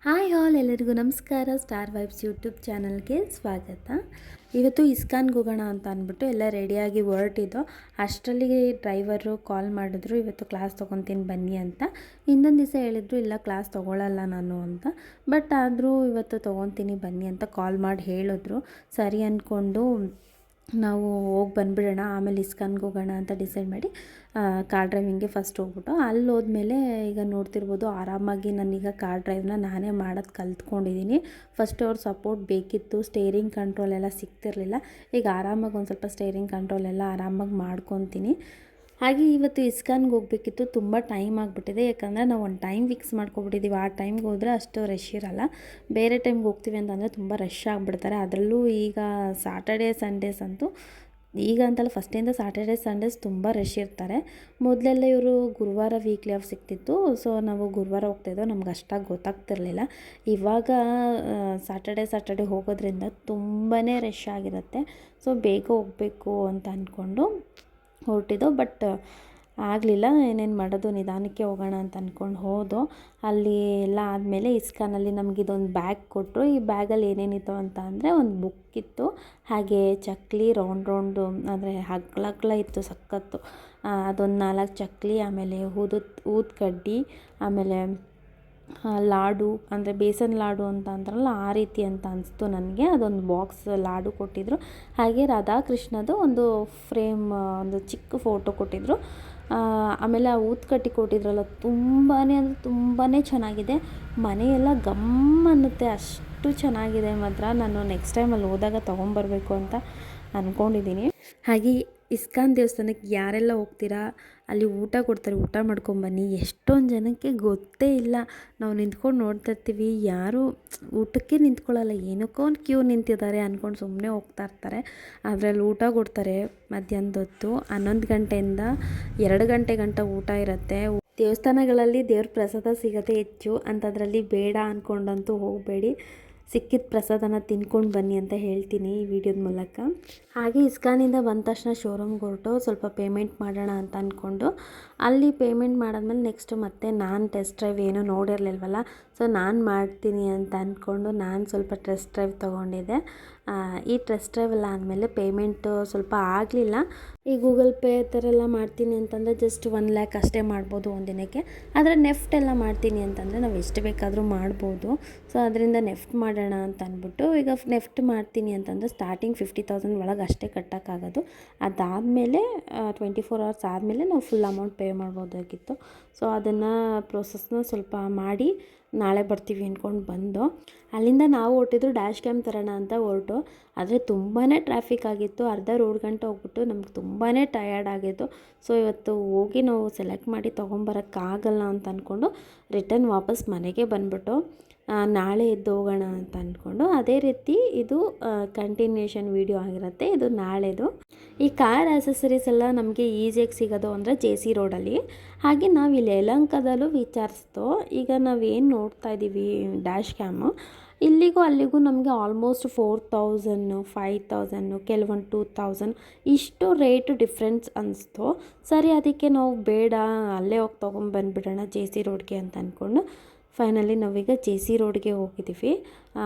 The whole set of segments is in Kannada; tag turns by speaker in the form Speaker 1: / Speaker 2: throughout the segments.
Speaker 1: ಹಾಯ್ ಆಲ್, ಎಲ್ಲರಿಗೂ ನಮಸ್ಕಾರ. ಸ್ಟಾರ್ ವೈಬ್ಸ್ ಯೂಟ್ಯೂಬ್ ಚಾನಲ್ಗೆ ಸ್ವಾಗತ. ಇವತ್ತು ಇಸ್ಕಾನ್ಗೆ ಹೋಗೋಣ ಅಂತ ಅಂದ್ಬಿಟ್ಟು ಎಲ್ಲ ರೆಡಿಯಾಗಿ ಹೊರಟಿದ್ದು. ಅಷ್ಟರಲ್ಲಿ ಡ್ರೈವರು ಕಾಲ್ ಮಾಡಿದ್ರು, ಇವತ್ತು ಕ್ಲಾಸ್ ತೊಗೊತೀನಿ ಬನ್ನಿ ಅಂತ. ಇನ್ನೊಂದು ದಿವಸ ಹೇಳಿದ್ರು ಇಲ್ಲ ಕ್ಲಾಸ್ ತೊಗೊಳ್ಳಲ್ಲ ನಾನು ಅಂತ. ಬಟ್ ಆದರೂ ಇವತ್ತು ತೊಗೊತೀನಿ ಬನ್ನಿ ಅಂತ ಕಾಲ್ ಮಾಡಿ ಹೇಳಿದ್ರು. ಸರಿ ಅಂದ್ಕೊಂಡು ನಾವು ಹೋಗಿ ಬಂದುಬಿಡೋಣ, ಆಮೇಲೆ ಇಸ್ಕಾನ್ಗೆ ಹೋಗೋಣ ಅಂತ ಡಿಸೈಡ್ ಮಾಡಿ ಕಾರ್ ಡ್ರೈವಿಂಗ್ಗೆ ಫಸ್ಟ್ ಹೋಗ್ಬಿಟ್ಟು ಅಲ್ಲಿ ಹೋದ್ಮೇಲೆ ಈಗ ನೋಡ್ತಿರ್ಬೋದು ಆರಾಮಾಗಿ ನಾನೀಗ ಕಾರ್ ಡ್ರೈವ್ನ ನಾನೇ ಮಾಡೋದು ಕಲ್ತ್ಕೊಂಡಿದ್ದೀನಿ. ಫಸ್ಟ್ ಅವ್ರ ಸಪೋರ್ಟ್ ಬೇಕಿತ್ತು, ಸ್ಟೇರಿಂಗ್ ಕಂಟ್ರೋಲ್ ಎಲ್ಲ ಸಿಗ್ತಿರಲಿಲ್ಲ. ಈಗ ಆರಾಮಾಗಿ ಒಂದು ಸ್ವಲ್ಪ ಸ್ಟೇರಿಂಗ್ ಕಂಟ್ರೋಲ್ ಎಲ್ಲ ಆರಾಮಾಗಿ ಮಾಡ್ಕೊತೀನಿ. ಹಾಗೆ ಇವತ್ತು ಇಸ್ಕಾನ್ಗೆ ಹೋಗಬೇಕಿತ್ತು, ತುಂಬ ಟೈಮ್ ಆಗಿಬಿಟ್ಟಿದೆ. ಯಾಕಂದರೆ ನಾವು ಒಂದು ಟೈಮ್ ಫಿಕ್ಸ್ ಮಾಡ್ಕೊಬಿಟ್ಟಿದ್ದೀವಿ. ಆ ಟೈಮ್ಗೆ ಹೋದರೆ ಅಷ್ಟು ರಶ್ ಇರೋಲ್ಲ. ಬೇರೆ ಟೈಮ್ಗೆ ಹೋಗ್ತೀವಿ ಅಂತಂದರೆ ತುಂಬ ರಶ್ ಆಗಿಬಿಡ್ತಾರೆ. ಅದರಲ್ಲೂ ಈಗ ಸಾಟರ್ಡೇ ಸಂಡೇಸ್ ಅಂತೂ, ಈಗ ಅಂತಲ್ಲ ಫಸ್ಟಿಂದ ಸಾಟರ್ಡೇ ಸಂಡೇಸ್ ತುಂಬ ರಶ್ ಇರ್ತಾರೆ. ಮೊದಲೆಲ್ಲ ಇವರು ಗುರುವಾರ ವೀಕ್ಲಿ ಆಫ್ ಸಿಗ್ತಿತ್ತು, ಸೊ ನಾವು ಗುರುವಾರ ಹೋಗ್ತಾಯಿದ್ದೋ, ನಮ್ಗೆ ಅಷ್ಟಾಗಿ ಗೊತ್ತಾಗ್ತಿರ್ಲಿಲ್ಲ. ಇವಾಗ ಸಾಟರ್ಡೇ ಹೋಗೋದ್ರಿಂದ ತುಂಬಾ ರಶ್ ಆಗಿರುತ್ತೆ. ಸೊ ಬೇಗ ಹೋಗಬೇಕು ಅಂತ ಅಂದ್ಕೊಂಡು ಹೊರಟಿದ್ದೋ, ಬಟ್ ಆಗಲಿಲ್ಲ. ಏನೇನು ಮಾಡೋದು, ನಿಧಾನಕ್ಕೆ ಹೋಗೋಣ ಅಂತ ಅಂದ್ಕೊಂಡು ಹೋದೋ. ಅಲ್ಲಿ ಎಲ್ಲ ಆದಮೇಲೆ ಇಸ್ಕಾನಲ್ಲಿ ನಮಗೆ ಇದೊಂದು ಬ್ಯಾಗ್ ಕೊಟ್ಟರು. ಈ ಬ್ಯಾಗಲ್ಲಿ ಏನೇನಿತ್ತು ಅಂತ ಅಂದರೆ ಒಂದು ಬುಕ್ ಇತ್ತು, ಹಾಗೆ ಚಕ್ಲಿ ರೌಂಡು ಅಂದರೆ ಹಗ್ಳ ಇತ್ತು ಸಖತ್ತು. ಅದೊಂದು 4 ಚಕ್ಲಿ, ಆಮೇಲೆ ಊದು ಕಡ್ಡಿ, ಆಮೇಲೆ ಲಾಡು ಅಂದರೆ ಬೇಸನ್ ಲಾಡು ಅಂತ ಅಂತಾರಲ್ಲ ಆ ರೀತಿ ಅಂತ ಅನಿಸ್ತು ನನಗೆ. ಅದೊಂದು ಬಾಕ್ಸ್ ಲಾಡು ಕೊಟ್ಟಿದ್ದರು. ಹಾಗೆ ರಾಧಾಕೃಷ್ಣದು ಒಂದು ಫ್ರೇಮ್, ಒಂದು ಚಿಕ್ಕ ಫೋಟೋ ಕೊಟ್ಟಿದ್ದರು. ಆಮೇಲೆ ಆ ಊದ್ಕಡ್ಡಿ ಕೊಟ್ಟಿದ್ರಲ್ಲ, ತುಂಬಾ ಅಂದರೆ ತುಂಬಾ ಚೆನ್ನಾಗಿದೆ. ಮನೆಯೆಲ್ಲ ಗಮ್ ಅನ್ನುತ್ತೆ, ಅಷ್ಟು ಚೆನ್ನಾಗಿದೆ ಮಾತ್ರ. ನಾನು ನೆಕ್ಸ್ಟ್ ಟೈಮ್ ಅಲ್ಲಿ ಹೋದಾಗ ತೊಗೊಂಬರ್ಬೇಕು ಅಂತ ಅಂದ್ಕೊಂಡಿದ್ದೀನಿ. ಹಾಗೆ ಇಸ್ಕಾನ್ ದೇವಸ್ಥಾನಕ್ಕೆ ಯಾರೆಲ್ಲ ಹೋಗ್ತೀರಾ, ಅಲ್ಲಿ ಊಟ ಕೊಡ್ತಾರೆ, ಊಟ ಮಾಡ್ಕೊಂಬನ್ನಿ. ಎಷ್ಟೊಂದು ಜನಕ್ಕೆ ಗೊತ್ತೇ ಇಲ್ಲ. ನಾವು ನಿಂತ್ಕೊಂಡು ನೋಡ್ತಾ ಇರ್ತೀವಿ, ಯಾರೂ ಊಟಕ್ಕೆ ನಿಂತ್ಕೊಳ್ಳಲ್ಲ, ಏನಕ್ಕೋ ಒಂದು ಕ್ಯೂ ನಿಂತಿದ್ದಾರೆ ಅಂದ್ಕೊಂಡು ಸುಮ್ಮನೆ ಹೋಗ್ತಾ ಇರ್ತಾರೆ. ಅದರಲ್ಲಿ ಊಟ ಕೊಡ್ತಾರೆ ಮಧ್ಯಾಹ್ನದ ಹೊತ್ತು. 11 ಗಂಟೆಯಿಂದ 2 ಗಂಟೆ ಗಂಟ ಊಟ ಇರುತ್ತೆ. ದೇವಸ್ಥಾನಗಳಲ್ಲಿ ದೇವ್ರ ಪ್ರಸಾದ ಸಿಗೋದೇ ಹೆಚ್ಚು, ಅಂಥದ್ರಲ್ಲಿ ಬೇಡ ಅಂದ್ಕೊಂಡಂತೂ ಹೋಗಬೇಡಿ. ಸಿಕ್ಕಿದ ಪ್ರಸಾದನ ತಿನ್ಕೊಂಡು ಬನ್ನಿ ಅಂತ ಹೇಳ್ತೀನಿ ಈ ವಿಡಿಯೋದ ಮೂಲಕ. ಹಾಗೆ ಇಸ್ಕಾನಿಂದ ಬಂದ ತಕ್ಷಣ ಶೋರೂಮ್ಗೆ ಹೊರಟು ಸ್ವಲ್ಪ ಪೇಮೆಂಟ್ ಮಾಡೋಣ ಅಂತ ಅಂದ್ಕೊಂಡು, ಅಲ್ಲಿ ಪೇಮೆಂಟ್ ಮಾಡಾದ್ಮೇಲೆ ನೆಕ್ಸ್ಟ್ ಮತ್ತೆ ನಾನು ಟೆಸ್ಟ್ ಡ್ರೈವ್ ಏನೂ ನೋಡಿರಲಿಲ್ವಲ್ಲ, ಸೊ ನಾನು ಮಾಡ್ತೀನಿ ಅಂತ ಅಂದ್ಕೊಂಡು ನಾನು ಸ್ವಲ್ಪ ಟೆಸ್ಟ್ ಡ್ರೈವ್ ತೊಗೊಂಡಿದ್ದೆ. ಈ ಟೆಸ್ಟ್ ಡ್ರೈವ್ ಎಲ್ಲ ಆದಮೇಲೆ ಪೇಮೆಂಟು ಸ್ವಲ್ಪ ಆಗಲಿಲ್ಲ. ಈ ಗೂಗಲ್ ಪೇ ಥರ ಎಲ್ಲ ಮಾಡ್ತೀನಿ ಅಂತಂದರೆ ಜಸ್ಟ್ 1 ಲ್ಯಾಕ್ ಅಷ್ಟೇ ಮಾಡ್ಬೋದು ಒಂದಿನಕ್ಕೆ. ಆದರೆ ನೆಫ್ಟ್ ಎಲ್ಲ ಮಾಡ್ತೀನಿ ಅಂತಂದರೆ ನಾವು ಎಷ್ಟು ಬೇಕಾದರೂ ಮಾಡ್ಬೋದು. ಸೊ ಅದರಿಂದ ನೆಫ್ಟ್ ಮಾಡೋಣ ಅಂತ ಅಂದ್ಬಿಟ್ಟು ಈಗ ನೆಫ್ಟ್ ಮಾಡ್ತೀನಿ ಅಂತಂದರೆ ಸ್ಟಾರ್ಟಿಂಗ್ 50,000 ಒಳಗೆ ಅಷ್ಟೇ ಕಟ್ಟೋಕ್ಕಾಗೋದು. ಅದಾದಮೇಲೆ 24 hours ಆದಮೇಲೆ ನಾವು ಫುಲ್ ಅಮೌಂಟ್ ಪೇ ಮಾಡ್ಬೋದಾಗಿತ್ತು. ಸೊ ಅದನ್ನು ಪ್ರೋಸೆಸ್ನ ಸ್ವಲ್ಪ ಮಾಡಿ ನಾಳೆ ಬರ್ತೀವಿ ಅಂದ್ಕೊಂಡು ಬಂದು, ಅಲ್ಲಿಂದ ನಾವು ಹೊರಟಿದ್ರು ಡ್ಯಾಶ್ ಕ್ಯಾಮ್ ತರೋಣ ಅಂತ ಹೊರಟು. ಆದರೆ ತುಂಬಾ ಟ್ರಾಫಿಕ್ ಆಗಿತ್ತು. ಅರ್ಧ ರೋಡ್ ಗಂಟೆ ಹೋಗ್ಬಿಟ್ಟು ನಮ್ಗೆ ತುಂಬಾ ಟಯರ್ಡ್ ಆಗಿತ್ತು. ಸೊ ಇವತ್ತು ಹೋಗಿ ನಾವು ಸೆಲೆಕ್ಟ್ ಮಾಡಿ ತೊಗೊಂಬರೋಕ್ಕಾಗಲ್ಲ ಅಂತ ಅಂದ್ಕೊಂಡು ರಿಟರ್ನ್ ವಾಪಸ್ ಮನೆಗೆ ಬಂದುಬಿಟ್ಟು ನಾಳೆ ಎದ್ದು ಹೋಗೋಣ ಅಂತ ಅಂದ್ಕೊಂಡು, ಅದೇ ರೀತಿ ಇದು ಕಂಟಿನ್ಯೂಷನ್ ವೀಡಿಯೋ ಆಗಿರುತ್ತೆ. ಇದು ನಾಳೆದು. ಈ ಕಾರ್ ಆ್ಯಸಸರೀಸ್ ಎಲ್ಲ ನಮಗೆ ಈಸಿಯಾಗಿ ಸಿಗೋದು ಅಂದರೆ JC ರೋಡಲ್ಲಿ. ಹಾಗೆ ನಾವು ಇಲ್ಲಿ ಯಲಹಂಕದಲ್ಲೂ ವಿಚಾರಿಸ್ತೋ. ಈಗ ನಾವೇನು ನೋಡ್ತಾ ಇದ್ದೀವಿ ಡ್ಯಾಶ್ ಕ್ಯಾಮು, ಇಲ್ಲಿಗೂ ಅಲ್ಲಿಗೂ ನಮಗೆ ಆಲ್ಮೋಸ್ಟ್ 4,000 5,000 ಕೆಲವೊಂದು 2,000 ಇಷ್ಟು ರೇಟು ಡಿಫ್ರೆನ್ಸ್ ಅನಿಸ್ತು. ಸರಿ, ಅದಕ್ಕೆ ನಾವು ಬೇಡ ಅಲ್ಲೇ ಹೋಗಿ ತೊಗೊಂಬಂದ್ಬಿಡೋಣ JC ರೋಡ್ಗೆ ಅಂತ ಅಂದ್ಕೊಂಡು ಫೈನಲಿ ನಾವೀಗ JC ರೋಡ್ಗೆ ಹೋಗಿದ್ದೀವಿ.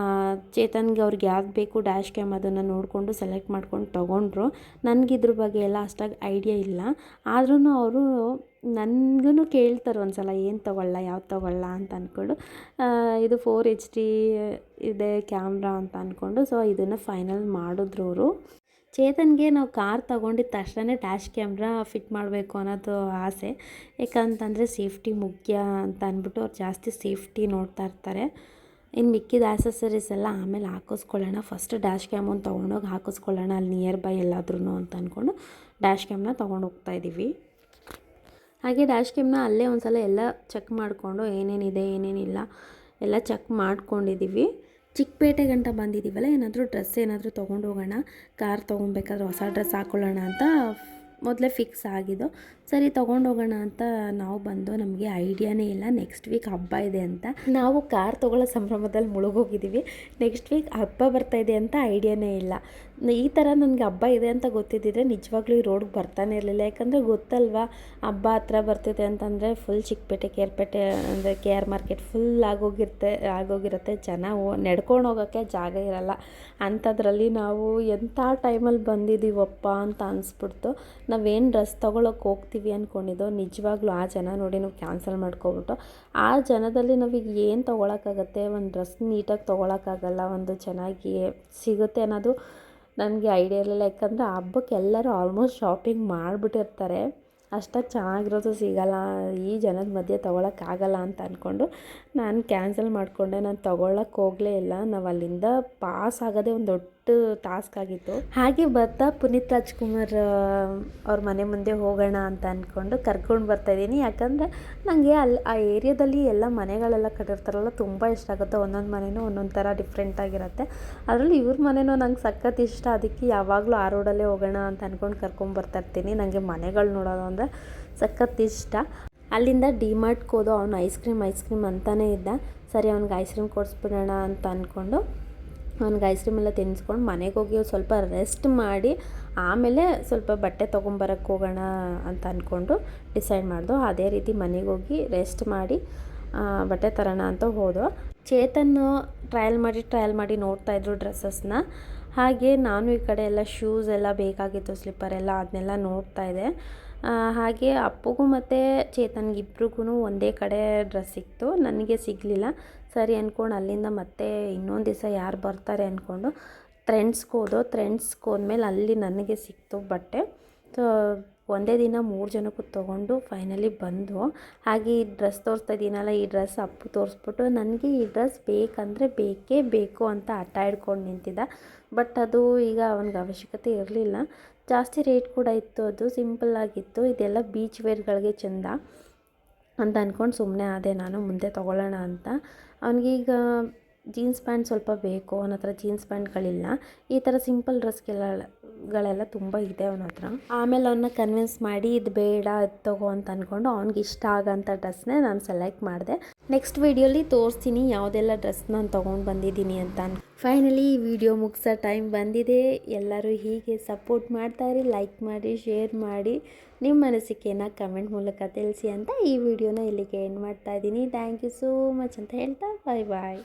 Speaker 1: ಚೇತನ್ಗೆ ಅವ್ರಿಗೆ ಯಾವ್ದು ಬೇಕು ಡ್ಯಾಶ್ ಕ್ಯಾಮ್ ಅದನ್ನು ನೋಡಿಕೊಂಡು ಸೆಲೆಕ್ಟ್ ಮಾಡ್ಕೊಂಡು ತೊಗೊಂಡ್ರು. ನನಗಿದ್ರ ಬಗ್ಗೆ ಎಲ್ಲ ಅಷ್ಟಾಗಿ ಐಡಿಯಾ ಇಲ್ಲ. ಆದ್ರೂ ಅವರು ನನಗೂ ಕೇಳ್ತಾರೆ ಒಂದು ಸಲ ಏನು ತೊಗೊಳ್ಳ ಯಾವ್ದು ತೊಗೊಳ್ಳ ಅಂತ ಅಂದ್ಕೊಂಡು. ಇದು 4HD ಇದೆ ಕ್ಯಾಮ್ರಾ ಅಂತ ಅಂದ್ಕೊಂಡು, ಸೊ ಇದನ್ನು ಫೈನಲ್ ಮಾಡಿದ್ರು ಅವರು. ಚೇತನ್ಗೆ ನಾವು ಕಾರ್ ತೊಗೊಂಡಿದ್ದ ತಕ್ಷಣ ಡ್ಯಾಶ್ ಕ್ಯಾಮ್ರಾ ಫಿಟ್ ಮಾಡಬೇಕು ಅನ್ನೋದು ಆಸೆ. ಯಾಕಂತಂದರೆ ಸೇಫ್ಟಿ ಮುಖ್ಯ ಅಂತ ಅಂದ್ಬಿಟ್ಟು ಅವ್ರು ಜಾಸ್ತಿ ಸೇಫ್ಟಿ ನೋಡ್ತಾ ಇರ್ತಾರೆ. ಇನ್ನು ಮಿಕ್ಕಿದ ಆ್ಯಸಸರೀಸ್ ಎಲ್ಲ ಆಮೇಲೆ ಹಾಕಿಸ್ಕೊಳ್ಳೋಣ, ಫಸ್ಟ್ ಡ್ಯಾಶ್ ಕ್ಯಾಮ್ ಒಂದು ತೊಗೊಂಡೋಗಿ ಹಾಕಿಸ್ಕೊಳ್ಳೋಣ ಅಲ್ಲಿ ನಿಯರ್ ಬೈ ಎಲ್ಲಾದ್ರೂ ಅಂತ ಅಂದ್ಕೊಂಡು ಡ್ಯಾಶ್ ಕ್ಯಾಮ್ನ ತೊಗೊಂಡು ಹೋಗ್ತಾಯಿದ್ದೀವಿ. ಹಾಗೆ ಡ್ಯಾಶ್ ಕ್ಯಾಮ್ನ ಅಲ್ಲೇ ಒಂದು ಸಲ ಎಲ್ಲ ಚೆಕ್ ಮಾಡಿಕೊಂಡು ಏನೇನಿದೆ ಏನೇನಿಲ್ಲ ಎಲ್ಲ ಚೆಕ್ ಮಾಡ್ಕೊಂಡಿದ್ದೀವಿ. ಚಿಕ್ಕಪೇಟೆ ಗಂಟ ಬಂದಿದ್ದೀವಲ್ಲ, ಏನಾದರೂ ಡ್ರೆಸ್ ಏನಾದರೂ ತೊಗೊಂಡು ಹೋಗೋಣ, ಕಾರ್ ತೊಗೊಬೇಕಾದ್ರೆ ಹೊಸ ಡ್ರೆಸ್ ಹಾಕ್ಕೊಳ್ಳೋಣ ಅಂತ ಮೊದಲೇ ಫಿಕ್ಸ್ ಆಗಿದ್ದು. ಸರಿ ತೊಗೊಂಡು ಹೋಗೋಣ ಅಂತ ನಾವು ಬಂದು, ನಮಗೆ ಐಡಿಯಾನೇ ಇಲ್ಲ ನೆಕ್ಸ್ಟ್ ವೀಕ್ ಹಬ್ಬ ಇದೆ ಅಂತ. ನಾವು ಕಾರ್ ತೊಗೊಳ್ಳೋ ಸಂಭ್ರಮದಲ್ಲಿ ಮುಳುಗೋಗಿದ್ದೀವಿ. ನೆಕ್ಸ್ಟ್ ವೀಕ್ ಹಬ್ಬ ಬರ್ತಾಯಿದೆ ಅಂತ ಐಡಿಯಾನೇ ಇಲ್ಲ. ಈ ಥರ ನನಗೆ ಹಬ್ಬ ಇದೆ ಅಂತ ಗೊತ್ತಿದ್ದಿದ್ರೆ ನಿಜವಾಗ್ಲೂ ಈ ರೋಡ್ಗೆ ಬರ್ತಾನೆ ಇರಲಿಲ್ಲ. ಯಾಕಂದರೆ ಗೊತ್ತಲ್ವಾ ಹಬ್ಬ ಹತ್ರ ಬರ್ತಿದೆ ಅಂತಂದರೆ ಫುಲ್ ಚಿಕ್ಕಪೇಟೆ ಕೇರ್ಪೇಟೆ ಅಂದರೆ ಕೆ ಆರ್ ಮಾರ್ಕೆಟ್ ಫುಲ್ ಆಗೋಗಿರುತ್ತೆ. ಜನ ನಡ್ಕೊಂಡು ಹೋಗೋಕ್ಕೆ ಜಾಗ ಇರಲ್ಲ. ಅಂಥದ್ರಲ್ಲಿ ನಾವು ಎಂಥ ಟೈಮಲ್ಲಿ ಬಂದಿದ್ದೀವಪ್ಪ ಅಂತ ಅನಿಸ್ಬಿಡ್ತು. ನಾವೇನು ಡ್ರೆಸ್ ತೊಗೊಳಕ್ಕೆ ಹೋಗ್ತೀವಿ ಅಂದ್ಕೊಂಡಿದ್ದೋ ನಿಜವಾಗ್ಲೂ ಆ ಜನ ನೋಡಿ ನಾವು ಕ್ಯಾನ್ಸಲ್ ಮಾಡ್ಕೊಬಿಟ್ಟು ಆ ಜನದಲ್ಲಿ ನಾವೀಗ ಏನು ತೊಗೊಳಕ್ಕಾಗತ್ತೆ, ಒಂದು ಡ್ರೆಸ್ ನೀಟಾಗಿ ತೊಗೊಳಕ್ಕಾಗಲ್ಲ, ಒಂದು ಚೆನ್ನಾಗಿ ಸಿಗುತ್ತೆ ಅನ್ನೋದು ನನಗೆ ಐಡಿಯಾ ಇರಲಿಲ್ಲ. ಯಾಕಂದರೆ ಹಬ್ಬಕ್ಕೆ ಎಲ್ಲರೂ ಆಲ್ಮೋಸ್ಟ್ ಶಾಪಿಂಗ್ ಮಾಡಿಬಿಟ್ಟಿರ್ತಾರೆ, ಅಷ್ಟಾಗಿ ಚೆನ್ನಾಗಿರೋದು ಸಿಗಲ್ಲ, ಈ ಜನದ ಮಧ್ಯೆ ತೊಗೊಳಕ್ಕಾಗಲ್ಲ ಅಂತ ಅಂದ್ಕೊಂಡು ನಾನು ಕ್ಯಾನ್ಸಲ್ ಮಾಡಿಕೊಂಡೆ. ನಾನು ತೊಗೊಳಕ್ಕೆ ಹೋಗಲೇ ಇಲ್ಲ. ನಾವು ಅಲ್ಲಿಂದ ಪಾಸ್ ಆಗೋದೇ ಒಂದು ದೊಡ್ಡ ಟಾಸ್ಕ್ ಆಗಿತ್ತು. ಹಾಗೆ ಬರ್ತಾ ಪುನೀತ್ ರಾಜ್ಕುಮಾರ್ ಅವ್ರ ಮನೆ ಮುಂದೆ ಹೋಗೋಣ ಅಂತ ಅಂದ್ಕೊಂಡು ಕರ್ಕೊಂಡು ಬರ್ತಾಯಿದ್ದೀನಿ. ಯಾಕಂದರೆ ನನಗೆ ಆ ಏರಿಯಾದಲ್ಲಿ ಎಲ್ಲ ಮನೆಗಳೆಲ್ಲ ಕಟ್ಟಿರ್ತಾರಲ್ಲ ತುಂಬ ಇಷ್ಟ ಆಗುತ್ತೆ. ಒಂದೊಂದು ಮನೆಯೂ ಒಂದೊಂದು ಥರ ಡಿಫ್ರೆಂಟಾಗಿರುತ್ತೆ. ಅದರಲ್ಲಿ ಇವ್ರ ಮನೆಯೂ ನಂಗೆ ಸಖತ್ ಇಷ್ಟ. ಅದಕ್ಕೆ ಯಾವಾಗಲೂ ಆ ರೋಡಲ್ಲೇ ಹೋಗೋಣ ಅಂತ ಅಂದ್ಕೊಂಡು ಕರ್ಕೊಂಬರ್ತಾಯಿರ್ತೀನಿ. ನನಗೆ ಮನೆಗಳು ನೋಡೋದು ಅಂದರೆ ಸಖತ್ ಇಷ್ಟ. ಅಲ್ಲಿಂದ ಡಿಮಾರ್ಟ್ಗೆ ಹೋದೋ, ಅವನು ಐಸ್ ಕ್ರೀಮ್ ಅಂತಲೇ ಇದ್ದ. ಸರಿ ಅವ್ನಿಗೆ ಐಸ್ ಕ್ರೀಮ್ ಕೊಡಿಸ್ಬಿಡೋಣ ಅಂತ ಅಂದ್ಕೊಂಡು ಅವ್ನಿಗೆ ಐಸ್ ಕ್ರೀಮ್ ಎಲ್ಲ ತಿನ್ನಿಸ್ಕೊಂಡು ಮನೆಗೆ ಹೋಗಿ ಸ್ವಲ್ಪ ರೆಸ್ಟ್ ಮಾಡಿ ಆಮೇಲೆ ಸ್ವಲ್ಪ ಬಟ್ಟೆ ತೊಗೊಂಬರಕ್ಕೆ ಹೋಗೋಣ ಅಂತ ಅಂದ್ಕೊಂಡು ಡಿಸೈಡ್ ಮಾಡ್ದೋ. ಅದೇ ರೀತಿ ಮನೆಗೆ ಹೋಗಿ ರೆಸ್ಟ್ ಮಾಡಿ ಬಟ್ಟೆ ತರೋಣ ಅಂತ ಹೋದೋ. ಚೇತನ್ನು ಟ್ರಯಲ್ ಮಾಡಿ ನೋಡ್ತಾಯಿದ್ರು ಡ್ರೆಸ್ಸಸ್ನ. ಹಾಗೆ ನಾನು ಈ ಕಡೆ ಎಲ್ಲ ಶೂಸ್ ಎಲ್ಲ ಬೇಕಾಗಿತ್ತು, ಸ್ಲಿಪ್ಪರ್ ಎಲ್ಲ ಅದನ್ನೆಲ್ಲ ನೋಡ್ತಾಯಿದ್ದೆ. ಹಾಗೆ ಅಪ್ಪುಗೂ ಮತ್ತು ಚೇತನ್ಗಿಬ್ರಿಗೂ ಒಂದೇ ಕಡೆ ಡ್ರೆಸ್ ಸಿಕ್ತು, ನನಗೆ ಸಿಗಲಿಲ್ಲ. ಸರಿ ಅಂದ್ಕೊಂಡು ಅಲ್ಲಿಂದ ಮತ್ತೆ ಇನ್ನೊಂದು ದಿವಸ ಯಾರು ಬರ್ತಾರೆ ಅಂದ್ಕೊಂಡು ಟ್ರೆಂಡ್ಸ್ಗೆ ಹೋದ್ಮೇಲೆ ಅಲ್ಲಿ ನನಗೆ ಸಿಕ್ತು ಬಟ್ಟೆ. ಸೊ ಒಂದೇ ದಿನ 3 ಜನಕ್ಕೂ ತೊಗೊಂಡು ಫೈನಲಿ ಬಂದು. ಹಾಗೆ ಈ ಡ್ರೆಸ್ ತೋರಿಸ್ತಾ ಇದ್ದೀನಲ್ಲ, ಈ ಡ್ರೆಸ್ ಅಪ್ಪು ತೋರಿಸ್ಬಿಟ್ಟು ನನಗೆ ಈ ಡ್ರೆಸ್ ಬೇಕಂದರೆ ಬೇಕೇ ಬೇಕು ಅಂತ ಹಠ ಹಿಡ್ಕೊಂಡು ನಿಂತಿದ್ದ. ಬಟ್ ಅದು ಈಗ ಅವನಿಗೆ ಅವಶ್ಯಕತೆ ಇರಲಿಲ್ಲ. ಜಾಸ್ತಿ ರೇಟ್ ಕೂಡ ಇತ್ತು, ಅದು ಸಿಂಪಲ್ಲಾಗಿತ್ತು. ಇದೆಲ್ಲ ಬೀಚ್ ವೇರ್ಗಳಿಗೆ ಚೆಂದ ಅಂತ ಅಂದ್ಕೊಂಡು ಸುಮ್ಮನೆ ಆದೆ ನಾನು, ಮುಂದೆ ತೊಗೊಳ್ಳೋಣ ಅಂತ. ಅವನಿಗೀಗ ಜೀನ್ಸ್ ಪ್ಯಾಂಟ್ ಸ್ವಲ್ಪ ಬೇಕು, ಅವನ ಹತ್ರ ಜೀನ್ಸ್ ಪ್ಯಾಂಟ್ಗಳಿಲ್ಲ. ಈ ಥರ ಸಿಂಪಲ್ ಡ್ರೆಸ್ಗಳೆಲ್ಲ ತುಂಬ ಇದೆ ಅವನ ಹತ್ರ. ಆಮೇಲೆ ಅವನ್ನ ಕನ್ವಿನ್ಸ್ ಮಾಡಿ ಇದು ಬೇಡ ಇದು ತಗೋ ಅಂತ ಅಂದ್ಕೊಂಡು ಅವ್ನಿಗೆ ಇಷ್ಟ ಆಗೋಂಥ ಡ್ರೆಸ್ನೇ ನಾನು ಸೆಲೆಕ್ಟ್ ಮಾಡಿದೆ. ನೆಕ್ಸ್ಟ್ ವೀಡಿಯೋಲಿ ತೋರಿಸ್ತೀನಿ ಯಾವುದೆಲ್ಲ ಡ್ರೆಸ್ ನಾನು ತೊಗೊಂಡು ಬಂದಿದ್ದೀನಿ ಅಂತ. ಫೈನಲಿ ಈ ವಿಡಿಯೋ ಮುಗಿಸೋ ಟೈಮ್ ಬಂದಿದೆ. ಎಲ್ಲರೂ ಹೀಗೆ ಸಪೋರ್ಟ್ ಮಾಡ್ತಾಯಿರಿ, ಲೈಕ್ ಮಾಡಿ, ಶೇರ್ ಮಾಡಿ, ನಿಮ್ಮ ಅನಿಸಿಕೆಯನ್ನು ಕಮೆಂಟ್ ಮೂಲಕ ತಿಳಿಸಿ ಅಂತ ಈ ವಿಡಿಯೋನ ಇಲ್ಲಿಗೆ ಎಂಡ್ ಮಾಡ್ತಾಯಿದ್ದೀನಿ. ಥ್ಯಾಂಕ್ ಯು ಸೋ ಮಚ್ ಅಂತ ಹೇಳ್ತಾ ಬಾಯ್.